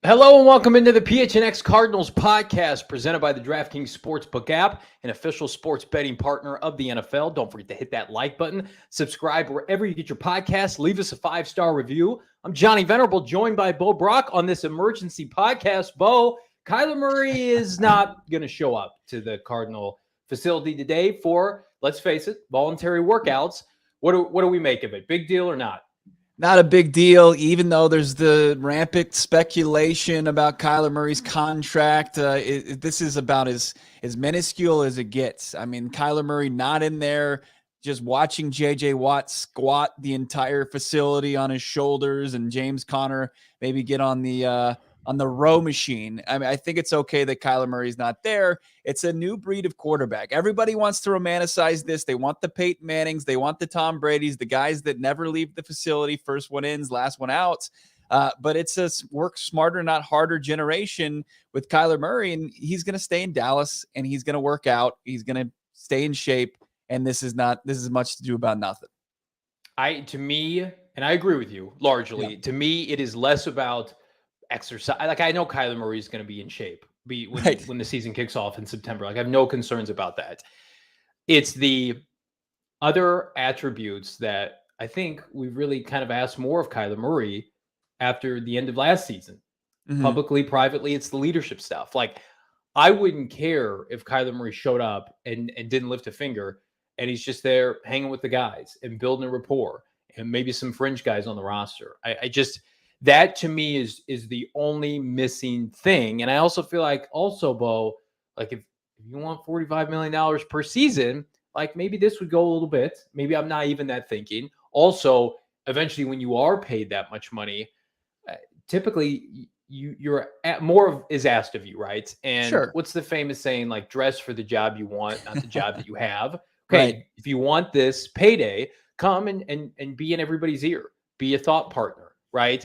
Hello and welcome into the PHNX Cardinals podcast presented by the DraftKings Sportsbook app, an official sports betting partner of the NFL. Don't forget to hit that like button, subscribe wherever you get your podcasts, leave us a 5-star review. I'm Johnny Venerable, joined by Bo Brock on this emergency podcast. Bo, Kyler Murray is not going to show up to the Cardinal facility today for, let's face it, voluntary workouts. What do we make of it? Big deal or not? Not a big deal, even though there's the rampant speculation about Kyler Murray's contract. This is about as minuscule as it gets. I mean, Kyler Murray not in there, just watching J.J. Watt squat the entire facility on his shoulders, and James Conner maybe get on the row machine. I mean, I think it's okay that Kyler Murray's not there. It's a new breed of quarterback. Everybody wants to romanticize this. They want the Peyton Mannings. They want the Tom Bradys, the guys that never leave the facility. First one in, last one out. But it's a work smarter, not harder generation with Kyler Murray. And he's going to stay in Dallas and he's going to work out. He's going to stay in shape. And this is much to do about nothing. To me, and I agree with you largely, to me, it is less about exercise. Like, I know Kyler Murray is going to be in shape when the season kicks off in September. Like, I have no concerns about that. It's the other attributes that I think we really kind of asked more of Kyler Murray after the end of last season. Mm-hmm. Publicly, privately, it's the leadership stuff. Like, I wouldn't care if Kyler Murray showed up and didn't lift a finger, and he's just there hanging with the guys and building a rapport and maybe some fringe guys on the roster. That to me is the only missing thing. And I also feel like Bo, like if you want $45 million per season, like maybe this would go a little bit. Maybe I'm not even that thinking. Also, eventually when you are paid that much money, typically more is asked of you, right? And sure. What's the famous saying, like, dress for the job you want, not the job that you have. Okay, right. If you want this payday, come and be in everybody's ear. Be a thought partner, right?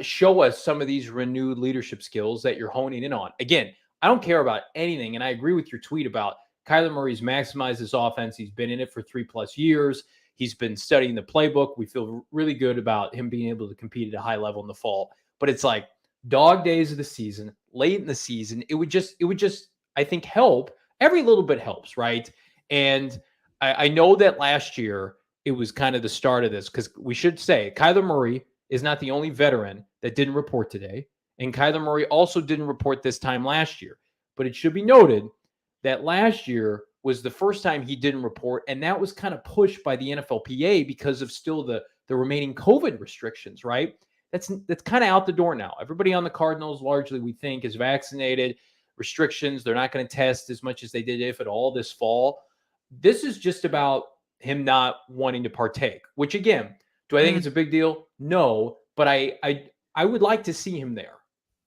Show us some of these renewed leadership skills that you're honing in on. Again, I don't care about anything, and I agree with your tweet about Kyler Murray's maximized his offense. He's been in it for 3+ years. He's been studying the playbook. We feel really good about him being able to compete at a high level in the fall. But it's like dog days of the season, late in the season. It would just, I think, help. Every little bit helps, right? And I know that last year it was kind of the start of this, because we should say Kyler Murray is not the only veteran that didn't report today. And Kyler Murray also didn't report this time last year. But it should be noted that last year was the first time he didn't report, and that was kind of pushed by the NFLPA because of still the remaining COVID restrictions, right? That's kind of out the door now. Everybody on the Cardinals, largely, we think, is vaccinated. Restrictions, they're not going to test as much as they did, if at all, this fall. This is just about him not wanting to partake, which, again, do I think it's a big deal? No, but I would like to see him there.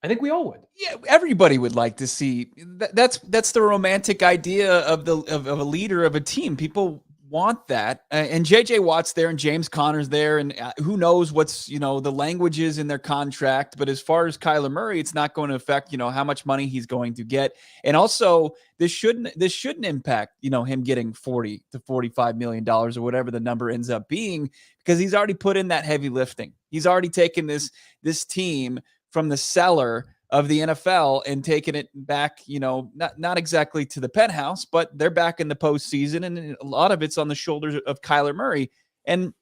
I think we all would. Yeah, everybody would like to see. That's the romantic idea of a leader of a team. People want that. And J.J. Watt's there and James Conner's there, and who knows what's, the languages in their contract. But as far as Kyler Murray, it's not going to affect, how much money he's going to get. And also, this shouldn't impact, him getting $40 to $45 million or whatever the number ends up being, because he's already put in that heavy lifting. He's already taken this team from the cellar of the NFL and taking it back, not exactly to the penthouse, but they're back in the postseason, and a lot of it's on the shoulders of Kyler Murray. And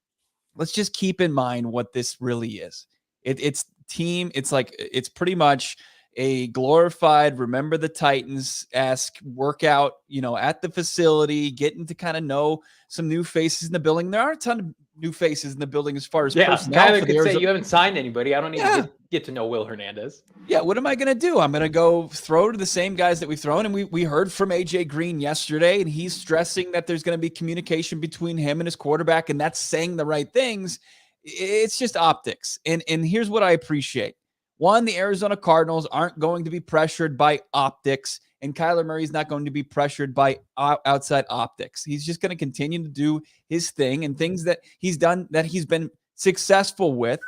let's just keep in mind what this really is. It's team. It's like, it's pretty much a glorified Remember the Titans-esque workout, at the facility, getting to kind of know some new faces in the building. There are a ton of new faces in the building as far as personnel. Kyler could say you haven't signed anybody. I don't need to get to know Will Hernandez. Yeah, what am I going to do? I'm going to go throw to the same guys that we've thrown. And we heard from AJ Green yesterday, and he's stressing that there's going to be communication between him and his quarterback, and that's saying the right things. It's just optics. And here's what I appreciate. One, the Arizona Cardinals aren't going to be pressured by optics, and Kyler Murray's not going to be pressured by outside optics. He's just going to continue to do his thing and things that he's done that he's been successful with.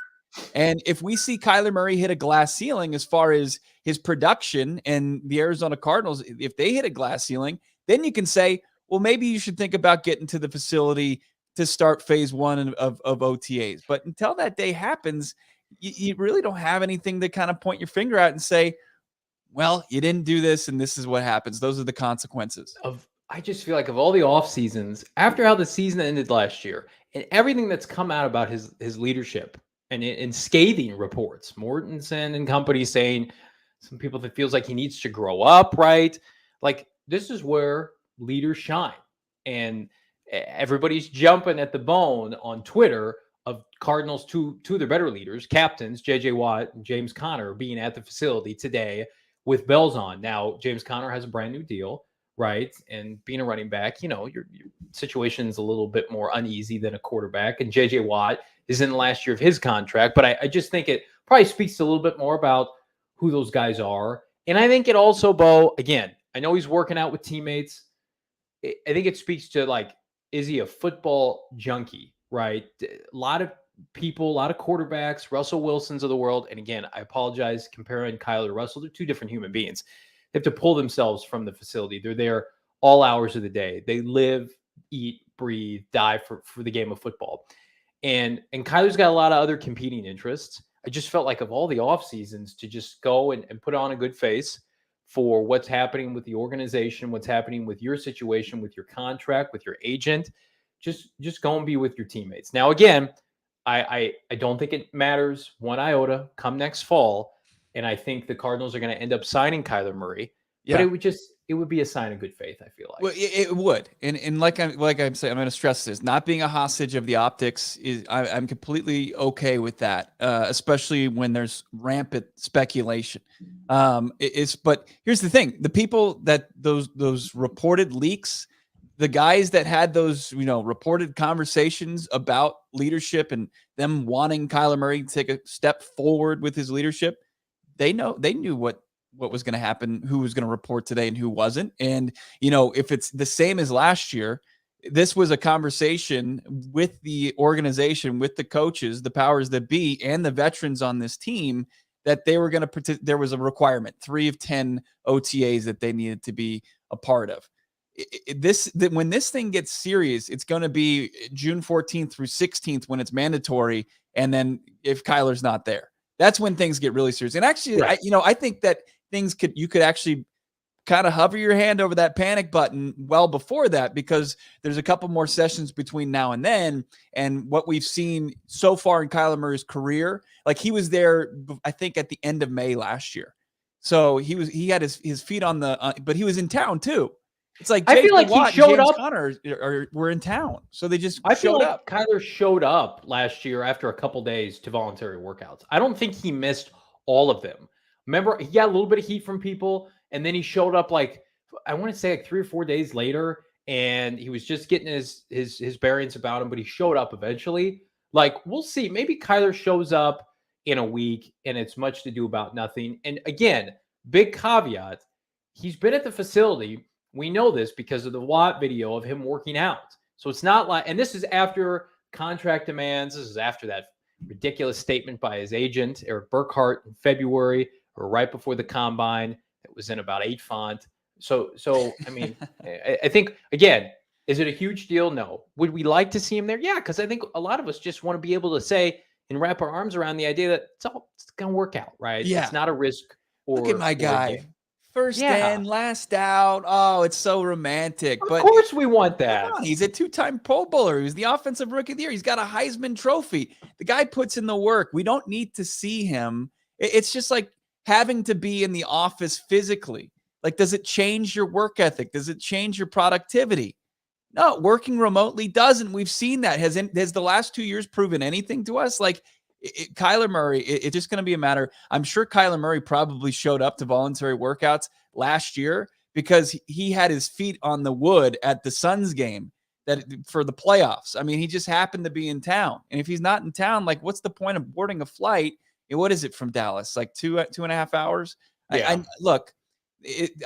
And if we see Kyler Murray hit a glass ceiling as far as his production, and the Arizona Cardinals, if they hit a glass ceiling, then you can say, well, maybe you should think about getting to the facility to start phase one of OTAs. But until that day happens, you really don't have anything to kind of point your finger at and say, well, you didn't do this and this is what happens. Those are the consequences. I just feel like of all the off seasons, after how the season ended last year, and everything that's come out about his leadership and in scathing reports, Mortensen and company saying some people that feels like he needs to grow up, right? Like this is where leaders shine, and everybody's jumping at the bone on Twitter of Cardinals two of their better leaders, captains J.J. Watt and James Conner, being at the facility today with bells on. Now James Conner has a brand new deal, right? And being a running back, your situation is a little bit more uneasy than a quarterback. And J.J. Watt is in the last year of his contract. But I just think it probably speaks a little bit more about who those guys are. And I think it also, Bo, again, I know he's working out with teammates. I think it speaks to, like, is he a football junkie, right? A lot of people, a lot of quarterbacks, Russell Wilsons of the world. And again, I apologize comparing Kyler to Russell. They're two different human beings. They have to pull themselves from the facility. They're there all hours of the day. They live, eat, breathe, die for the game of football. And Kyler's got a lot of other competing interests. I just felt like of all the off seasons to just go and put on a good face for what's happening with the organization, what's happening with your situation, with your contract, with your agent, just go and be with your teammates. Now, again, I don't think it matters one iota come next fall. And I think the Cardinals are going to end up signing Kyler Murray. Yeah. But it would be a sign of good faith, I feel like. Well, it would. And like I'm saying, I'm going to stress this. Not being a hostage of the optics I'm completely okay with that, especially when there's rampant speculation. But here's the thing. The people that those reported leaks, the guys that had those, reported conversations about leadership and them wanting Kyler Murray to take a step forward with his leadership, they knew what was going to happen, who was going to report today and who wasn't. And, if it's the same as last year, this was a conversation with the organization, with the coaches, the powers that be, and the veterans on this team that they were going to, there was a requirement, 3 of 10 OTAs that they needed to be a part of. When this thing gets serious, it's going to be June 14th through 16th when it's mandatory. And then if Kyler's not there, that's when things get really serious. And actually, right. I think that you could actually kind of hover your hand over that panic button well before that, because there's a couple more sessions between now and then. And what we've seen so far in Kyler Murray's career, like he was there, I think at the end of May last year. So he had his feet on but he was in town too. It's like I feel like Watt he showed and James up. Conner were in town, so they just I feel showed like up. Kyler showed up last year after a couple days to voluntary workouts. I don't think he missed all of them. Remember, he got a little bit of heat from people, and then he showed up I want to say 3 or 4 days later, and he was just getting his bearings about him, but he showed up eventually. We'll see. Maybe Kyler shows up in a week, and it's much to do about nothing. And again, big caveat, he's been at the facility. We know this because of the Watt video of him working out. So it's not and this is after contract demands. This is after that ridiculous statement by his agent, Eric Burkhart, in February, or right before the combine. It was in about 8 font. So I mean, I think, again, is it a huge deal? No. Would we like to see him there? Yeah, because I think a lot of us just want to be able to say and wrap our arms around the idea that it's going to work out, right? Yeah. It's not a risk. Look at my guy. First in, last out. Oh, it's so romantic. Of course we want that. He's a 2-time Pro Bowler. He was the offensive rookie of the year. He's got a Heisman Trophy. The guy puts in the work. We don't need to see him. It's just like having to be in the office physically. Like, does it change your work ethic? Does it change your productivity? No, working remotely doesn't. We've seen that. Has the last 2 years proven anything to us? Kyler Murray, it's just going to be a matter. I'm sure Kyler Murray probably showed up to voluntary workouts last year because he had his feet on the wood at the Suns game for the playoffs. I mean, he just happened to be in town. And if he's not in town, what's the point of boarding a flight? And what is it from Dallas? 2.5 hours? Yeah.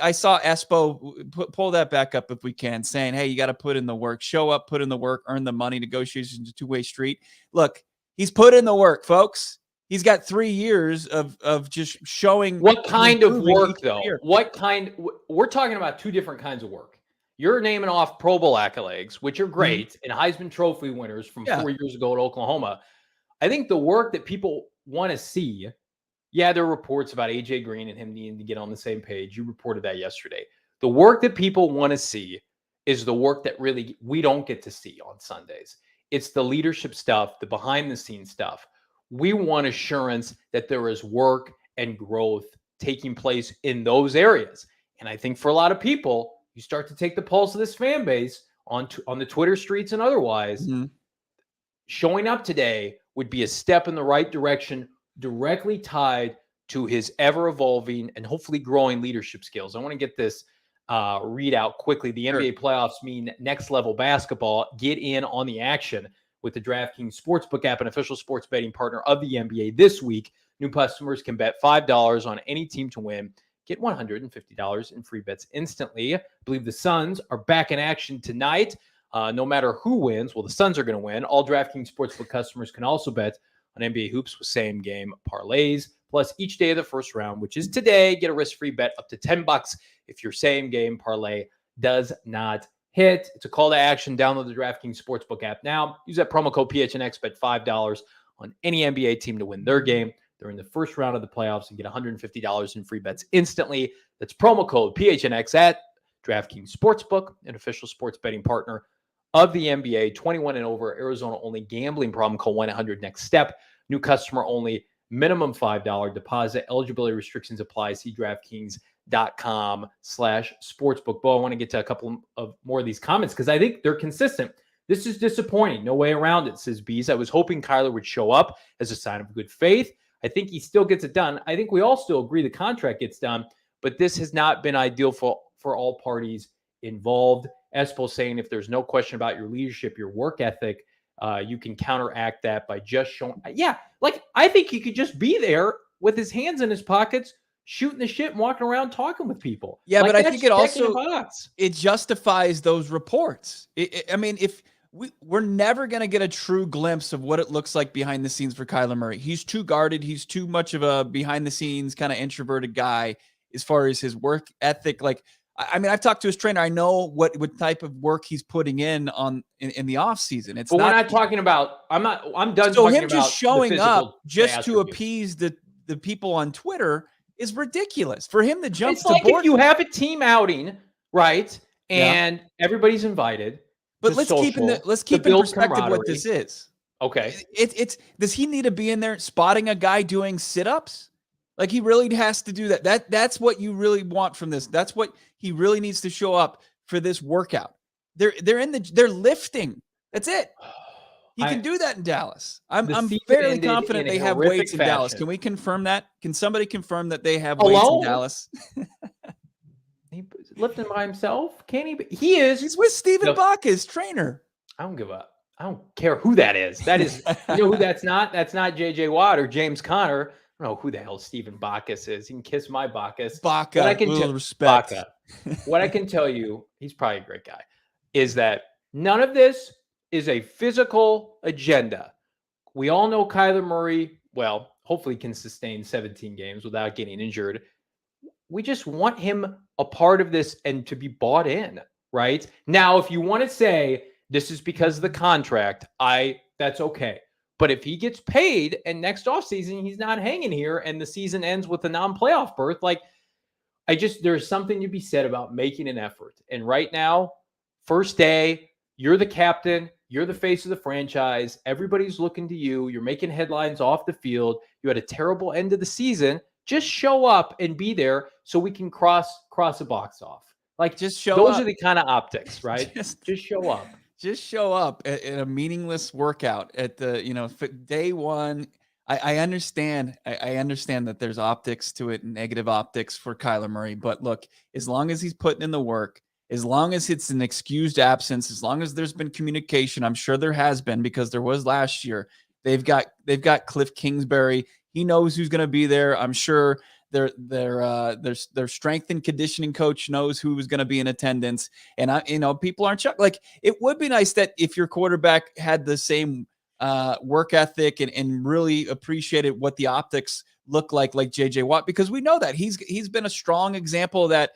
I saw Espo pull that back up if we can, saying, hey, you got to put in the work, show up, put in the work, earn the money. Negotiations, a two-way street. Look, he's put in the work, folks. He's got 3 years of just showing. What kind of work, though? We're talking about two different kinds of work. You're naming off Pro Bowl accolades, which are great, and Heisman Trophy winners from 4 years ago at Oklahoma. I think the work that people want to see, yeah, there are reports about AJ Green and him needing to get on the same page. You reported that yesterday. The work that people want to see is the work that really we don't get to see on Sundays. It's the leadership stuff, the behind the scenes stuff. We want assurance that there is work and growth taking place in those areas. And I think for a lot of people, you start to take the pulse of this fan base on the Twitter streets and otherwise. Mm-hmm. Showing up today would be a step in the right direction, directly tied to his ever-evolving and hopefully growing leadership skills. I want to get this readout quickly. The NBA playoffs mean next-level basketball. Get in on the action with the DraftKings Sportsbook app, an official sports betting partner of the NBA. This week, new customers can bet $5 on any team to win. Get $150 in free bets instantly. I believe the Suns are back in action tonight. No matter who wins, well, the Suns are going to win. All DraftKings Sportsbook customers can also bet on NBA hoops with same-game parlays. Plus, each day of the first round, which is today, get a risk-free bet up to $10 if your same-game parlay does not hit. It's a call to action. Download the DraftKings Sportsbook app now. Use that promo code PHNX, bet $5 on any NBA team to win their game during the first round of the playoffs and get $150 in free bets instantly. That's promo code PHNX at DraftKings Sportsbook, an official sports betting partner of the NBA. 21 and over, Arizona only. Gambling problem, call 1-800-NEXT-STEP. New customer only. Minimum $5 deposit. Eligibility restrictions apply. See DraftKings.com/sportsbook. Bo, I want to get to a couple of more of these comments because I think they're consistent. This is disappointing. No way around it, says Bees. I was hoping Kyler would show up as a sign of good faith. I think he still gets it done. I think we all still agree the contract gets done, but this has not been ideal for all parties involved. Espo saying if there's no question about your leadership, your work ethic, you can counteract that by just showing. Yeah, like I think he could just be there with his hands in his pockets, shooting the shit and walking around talking with people. Yeah, like, but I think it also it justifies those reports. I mean, if we're never going to get a true glimpse of what it looks like behind the scenes for Kyler Murray. He's too guarded. He's too much of a behind the scenes kind of introverted guy as far as his work ethic. Like, I mean, I've talked to his trainer. I know what type of work he's putting in the off season. We're not talking about. I'm done. So talking him just showing up just to appease the people on Twitter is ridiculous. For him to jump to board. If you have a team outing, right, and everybody's invited. But let's keep in perspective what this is. Okay, it's does he need to be in there spotting a guy doing sit-ups? Like he really has to do that. That's what you really want from this. That's what he really needs to show up for this workout. They're lifting. That's it. He can do that in Dallas. I'm fairly confident they have weights in Dallas. Can we confirm that? Can somebody confirm that they have weights in Dallas? He's lifting by himself? Can he? He is. He's with Stephen Bach, his trainer. I don't give up. I don't care who that is. That is, you know who that's not? That's not J.J. Watt or James Conner. I don't know who the hell Stephen Bacchus is. He can kiss my Bacchus. Baca, respect. Baca. What I can tell you, he's probably a great guy, is that none of this is a physical agenda. We all know Kyler Murray, well, hopefully can sustain 17 games without getting injured. We just want him a part of this and to be bought in, right? Now, if you want to say this is because of the contract, that's okay. But if he gets paid and next offseason he's not hanging here and the season ends with a non-playoff berth, there's something to be said about making an effort. And right now, first day, you're the captain, you're the face of the franchise, everybody's looking to you, you're making headlines off the field, you had a terrible end of the season. Just show up and be there so we can cross a box off. Just show up. Those are the kind of optics, right? Just show up. Just show up at a meaningless workout at the, day one. I understand. I understand that there's optics to it, negative optics for Kyler Murray. But look, as long as he's putting in the work, as long as it's an excused absence, as long as there's been communication, I'm sure there has been because there was last year. They've got Cliff Kingsbury. He knows who's going to be there. I'm sure their strength and conditioning coach knows who is going to be in attendance. And people aren't shocked. Like, it would be nice that if your quarterback had the same work ethic and really appreciated what the optics look like JJ Watt, because we know that he's been a strong example of that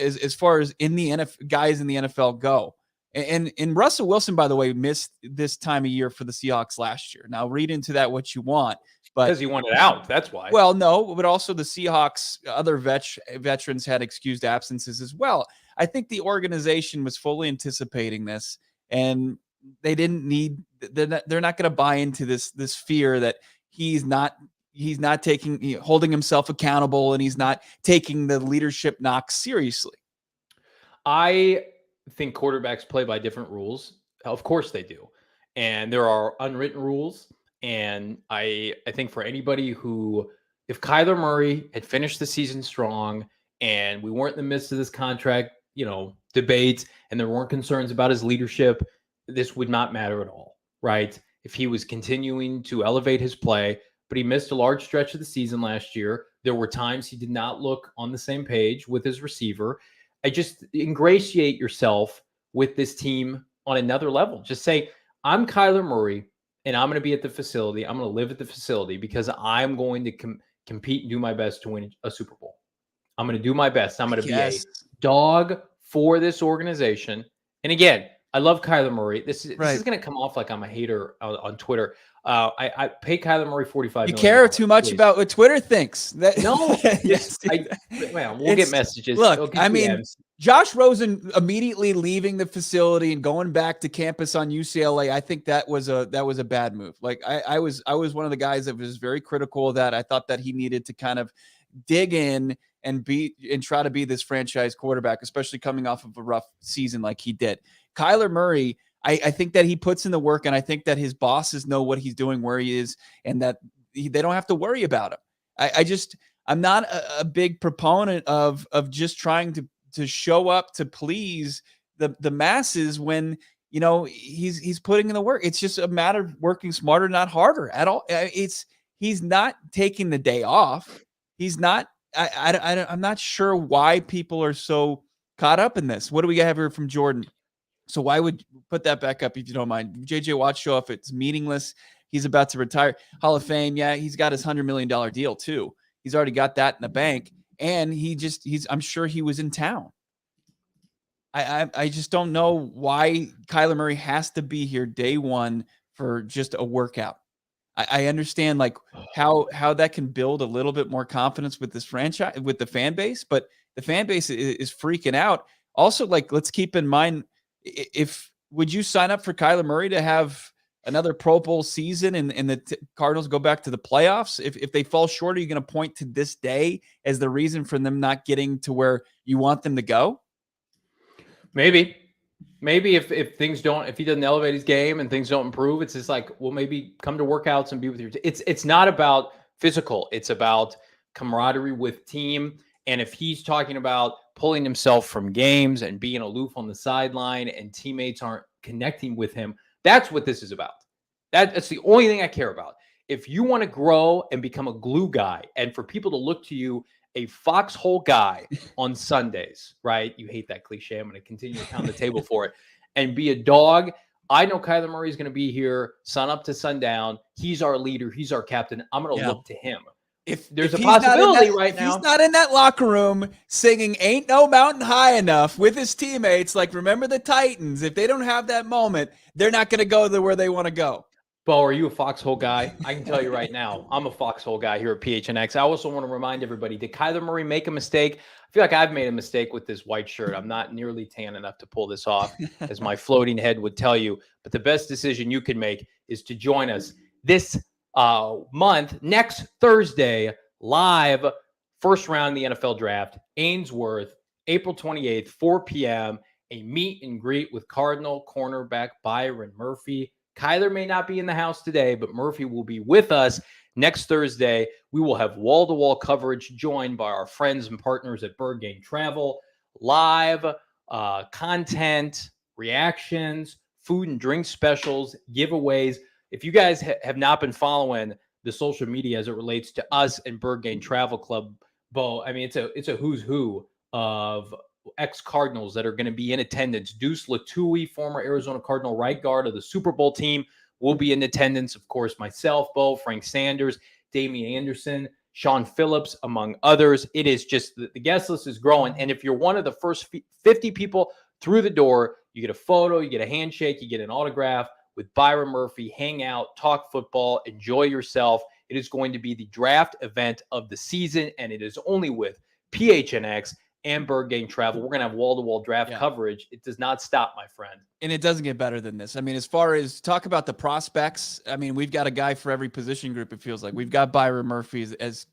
as far as in the NFL guys in the NFL go. And Russell Wilson, by the way, missed this time of year for the Seahawks last year. Now read into that what you want, But Because he wanted out. That's why. well, no, but also the Seahawks, other veterans had excused absences as well. I think the organization was fully anticipating this, and they didn't need. They're not going to buy into this fear that he's not taking holding himself accountable, and he's not taking the leadership knocks seriously. I think quarterbacks play by different rules. Of course they do. And there are unwritten rules. And I think for anybody who, if Kyler Murray had finished the season strong and we weren't in the midst of this contract, debate, and there weren't concerns about his leadership, this would not matter at all, right? If he was continuing to elevate his play, but he missed a large stretch of the season last year. There were times he did not look on the same page with his receiver. I just ingratiate yourself with this team on another level. Just say, I'm Kyler Murray, and I'm going to be at the facility. I'm going to live at the facility because I'm going to compete and do my best to win a Super Bowl. I'm going to do my best. I'm going to be a dog for this organization. And again, I love Kyler Murray. This is going to come off like I'm a hater on Twitter. I pay Kyler Murray $45 million. You care too much about what Twitter thinks. No. We'll get messages. Look, I mean, Josh Rosen immediately leaving the facility and going back to campus on UCLA. I think that was a bad move. Like I was one of the guys that was very critical of that. I thought that he needed to kind of dig in and try to be this franchise quarterback, especially coming off of a rough season like he did. Kyler Murray, I think that he puts in the work, and I think that his bosses know what he's doing, where he is, and that they don't have to worry about him. I'm not a big proponent of just trying to show up to please the masses when he's putting in the work. It's just a matter of working smarter, not harder at all. He's not taking the day off. He's not. I'm not sure why people are so caught up in this. What do we have here from Jordan? So why would you put that back up if you don't mind? JJ Watt show off. It's meaningless. He's about to retire. Hall of Fame. Yeah, he's got his $100 million deal too. He's already got that in the bank. And I'm sure he was in town. I just don't know why Kyler Murray has to be here day one for just a workout. I understand like how that can build a little bit more confidence with this franchise, with the fan base, but the fan base is freaking out. Also, like, let's keep in mind, would you sign up for Kyler Murray to have another Pro Bowl season and the Cardinals go back to the playoffs? If they fall short, are you going to point to this day as the reason for them not getting to where you want them to go? Maybe if he doesn't elevate his game and things don't improve, it's just like, well, maybe come to workouts and be with your team. It's not about physical. It's about camaraderie with team. And if he's talking about pulling himself from games and being aloof on the sideline and teammates aren't connecting with him, that's what this is about. That's the only thing I care about. If you want to grow and become a glue guy and for people to look to you, a foxhole guy on Sundays, right? You hate that cliche. I'm going to continue to pound the table for it and be a dog. I know Kyler Murray is going to be here sun up to sundown. He's our leader. He's our captain. I'm going to look to him. If there's a possibility right now, he's not in that locker room singing "Ain't No Mountain High Enough" with his teammates. Like, remember the Titans. If they don't have that moment, they're not going to go to where they want to go. Bo, are you a foxhole guy? I can tell you right now, I'm a foxhole guy here at PHNX. I also want to remind everybody, did Kyler Murray make a mistake? I feel like I've made a mistake with this white shirt. I'm not nearly tan enough to pull this off, as my floating head would tell you. But the best decision you can make is to join us this month, next Thursday, live, first round of the NFL draft, Ainsworth, April 28th, 4 p.m., a meet and greet with Cardinal cornerback Byron Murphy. Kyler may not be in the house today, but Murphy will be with us next Thursday. We will have wall-to-wall coverage joined by our friends and partners at Bird Game Travel, live content, reactions, food and drink specials, giveaways. If you guys have not been following the social media as it relates to us and Bird Game Travel Club, Bo, I mean, it's a who's who of ex-Cardinals that are going to be in attendance. Deuce Latui, former Arizona Cardinal right guard of the Super Bowl team, will be in attendance. Of course, myself, Bo, Frank Sanders, Damian Anderson, Sean Phillips, among others. It is just, the guest list is growing. And if you're one of the first 50 people through the door, you get a photo, you get a handshake, you get an autograph with Byron Murphy. Hang out, talk football, enjoy yourself. It is going to be the draft event of the season, and it is only with PHNX and Bird Gang Travel. We're going to have wall-to-wall draft coverage. It does not stop, my friend. And it doesn't get better than this. I mean, as far as talk about the prospects, I mean, we've got a guy for every position group, it feels like. We've got Byron Murphy as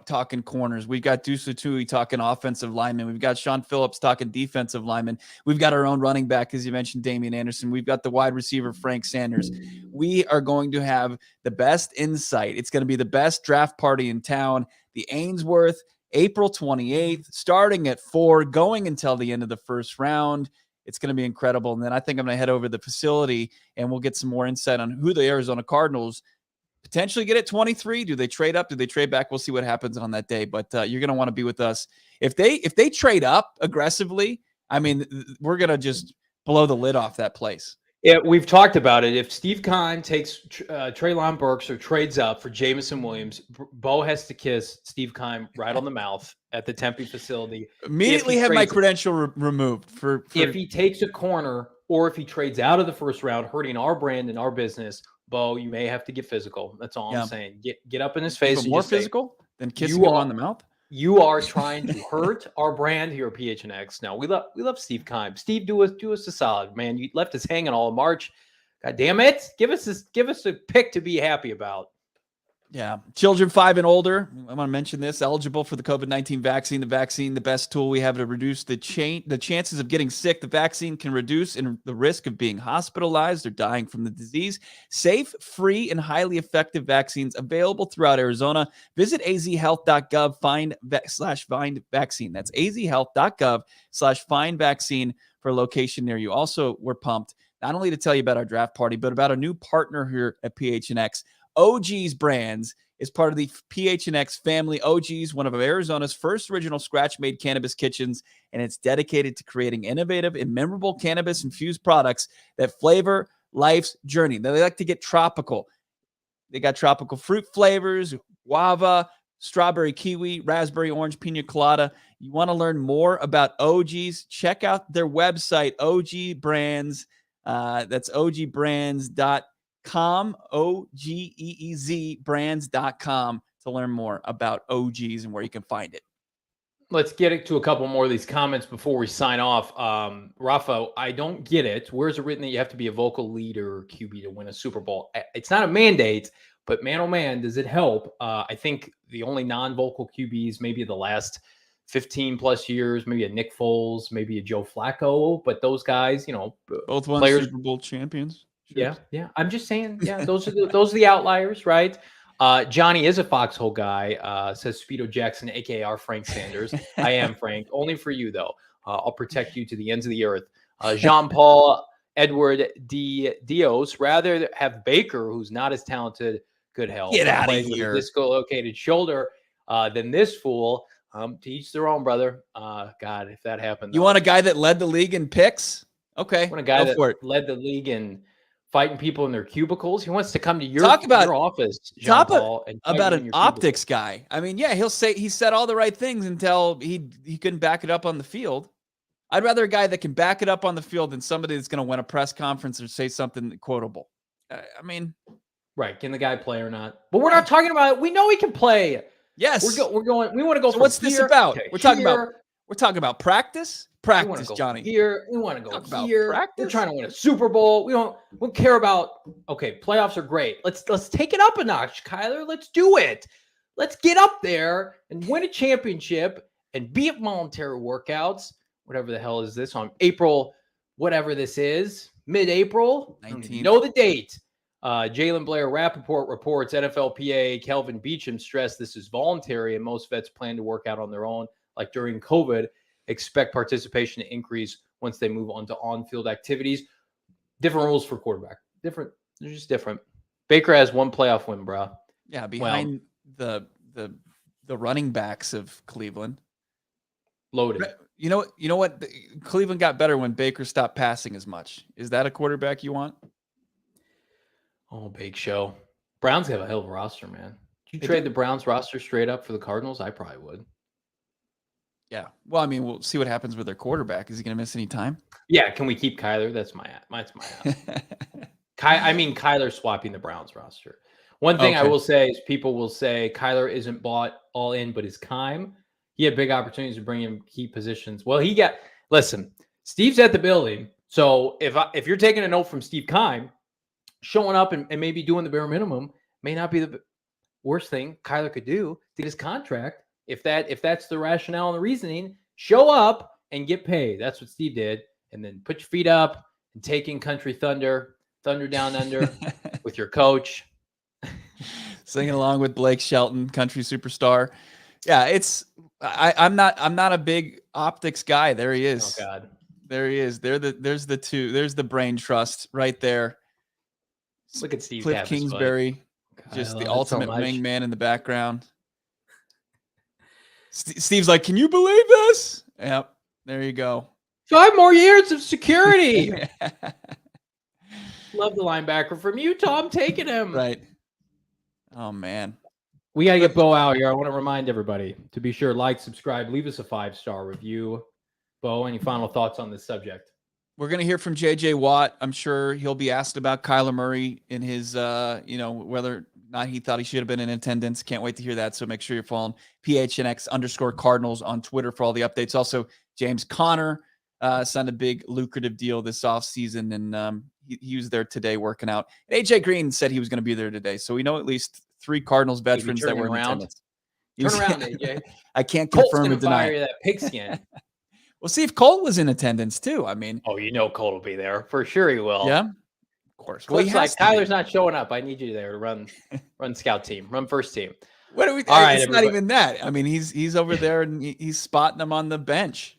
talking corners. We've got Deuce Atui talking offensive linemen. We've got Sean Phillips talking defensive linemen. We've got our own running back, as you mentioned, Damian Anderson. We've got the wide receiver, Frank Sanders. We are going to have the best insight. It's going to be the best draft party in town. The Ainsworth, April 28th, starting at 4, going until the end of the first round. It's going to be incredible. And then I think I'm going to head over to the facility and we'll get some more insight on who the Arizona Cardinals potentially get at 23. Do they trade up? Do they trade back? We'll see what happens on that day. But you're going to want to be with us. If they trade up aggressively, I mean, we're going to just blow the lid off that place. Yeah, we've talked about it. If Steve Kahn takes Treylon Burks or trades up for Jameson Williams, Bo has to kiss Steve Kahn right on the mouth at the Tempe facility. Immediately have my credential removed. For if he takes a corner or if he trades out of the first round, hurting our brand and our business, Bo, you may have to get physical. That's all I'm saying. Get up in his face. Even more physical than kissing him on the mouth? You are trying to hurt our brand here at PHNX. Now we love Steve Keim. Steve, do us a solid, man. You left us hanging all in March. God damn it! Give us a pick to be happy about. Yeah, children 5 and older. I want to mention this: eligible for the COVID-19 vaccine. The vaccine, the best tool we have to reduce the chances of getting sick. The vaccine can reduce the risk of being hospitalized or dying from the disease. Safe, free, and highly effective vaccines available throughout Arizona. Visit azhealth.gov /find vaccine. That's azhealth.gov /find vaccine for a location near you. Also, we're pumped not only to tell you about our draft party, but about a new partner here at PHNX. OG's Brands is part of the PHNX family. OG's, one of Arizona's first original scratch-made cannabis kitchens, and it's dedicated to creating innovative and memorable cannabis-infused products that flavor life's journey. They like to get tropical. They got tropical fruit flavors, guava, strawberry kiwi, raspberry orange, pina colada. You want to learn more about OG's? Check out their website, OG Brands. That's ogbrands.com. OGEEZ brands.com to learn more about OGs and where you can find it. Let's get it to a couple more of these comments before we sign off. Rafa, I don't get it. Where's it written that you have to be a vocal leader QB to win a Super Bowl? It's not a mandate, but man, oh man, does it help? I think the only non-vocal QBs maybe the last 15 plus years, maybe a Nick Foles, maybe a Joe Flacco, but those guys, both won Super Bowl champions. Sure. Yeah. I'm just saying, those are the outliers, right? Johnny is a foxhole guy, says Speedo Jackson, aka our Frank Sanders. I am Frank, only for you though. I'll protect you to the ends of the earth. Jean-Paul Edward Dios, rather have Baker, who's not as talented, good health. Get out of here. With a dislocated shoulder, than this fool. To each their own, brother. God, if that happened, you want a guy that led the league in picks? Okay, I want a guy that led the league in fighting people in their cubicles. He wants to come to your office, Jean-Paul, about an optics guy. I mean, yeah, he'll say he said all the right things until he couldn't back it up on the field. I'd rather a guy that can back it up on the field than somebody that's going to win a press conference or say something quotable. I mean, right? Can the guy play or not? But we're not talking about it. We know he can play. Yes, we're going. We want to go. So what's this about? We're talking about practice. Practice, Johnny. Here, we want to go here. Practice. We're trying to win a Super Bowl. We don't care about. Okay, playoffs are great. Let's take it up a notch, Kyler. Let's do it. Let's get up there and win a championship and be at voluntary workouts. Whatever the hell is this on April? Whatever this is, mid-April. 19. Know the date. Jalen Blair Rappaport reports NFLPA Kelvin Beachum stressed this is voluntary and most vets plan to work out on their own, like during COVID. Expect participation to increase once they move on to on-field activities. Different rules for quarterback. They're just different. Baker has one playoff win, bro. Yeah, behind the running backs of Cleveland. Loaded. You know what? Cleveland got better when Baker stopped passing as much. Is that a quarterback you want? Oh, Bake Show. Browns have a hell of a roster, man. Did you trade the Browns roster straight up for the Cardinals? I probably would. Yeah. Well, I mean, we'll see what happens with their quarterback. Is he going to miss any time? Yeah. Can we keep Kyler? That's my ask. I mean, Kyler swapping the Browns roster. One thing I will say is people will say Kyler isn't bought all in, but his Keim, he had big opportunities to bring him key positions. Well, listen, Steve's at the building. So if you're taking a note from Steve Keim, showing up and maybe doing the bare minimum may not be the worst thing Kyler could do to get his contract. If that's the rationale and the reasoning, show up and get paid. That's what Steve did. And then put your feet up and take in Country Thunder Down Under with your coach. Singing along with Blake Shelton, country superstar. Yeah, I'm not a big optics guy. There he is. Oh God. There he is. There's the brain trust right there. Look at Steve Cliff Kingsbury, just the ultimate wingman in the background. Steve's like, "Can you believe this?" Yep. There you go. 5 more years of security. Love the linebacker from Utah. I'm taking him. Right. Oh, man. We got to get Bo out here. I want to remind everybody to be sure, like, subscribe, leave us a 5-star review. Bo, any final thoughts on this subject? We're going to hear from J.J. Watt. I'm sure he'll be asked about Kyler Murray in his, whether or not he thought he should have been in attendance. Can't wait to hear that. So make sure you're following PHNX_Cardinals on Twitter for all the updates. Also, James Conner signed a big lucrative deal this offseason, and he was there today working out. And AJ Green said he was going to be there today. So we know at least 3 Cardinals veterans that were in attendance. Turn around, AJ. I can't confirm or deny. Fire that pigskin. We'll see if Colt was in attendance too. I mean, Colt will be there for sure. He will. Yeah, of course. Well, like Tyler's not showing up. I need you there to run scout team, run first team. What are we? All right, it's not even that. I mean, he's over there and he's spotting them on the bench.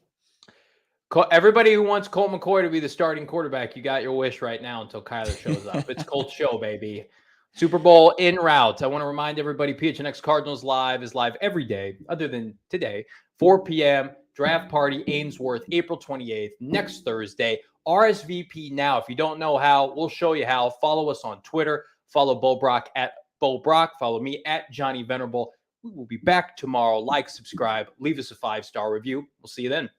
Everybody who wants Colt McCoy to be the starting quarterback, you got your wish right now until Kyler shows up. It's Colt's show, baby. Super Bowl en route. I want to remind everybody, PHNX Cardinals Live is live every day, other than today, 4 p.m. Draft party, Ainsworth, April 28th, next Thursday. RSVP now. If you don't know how, we'll show you how. Follow us on Twitter. Follow Bo Brock at Bo Brock. Follow me at Johnny Venerable. We will be back tomorrow. Like, subscribe, leave us a 5-star review. We'll see you then.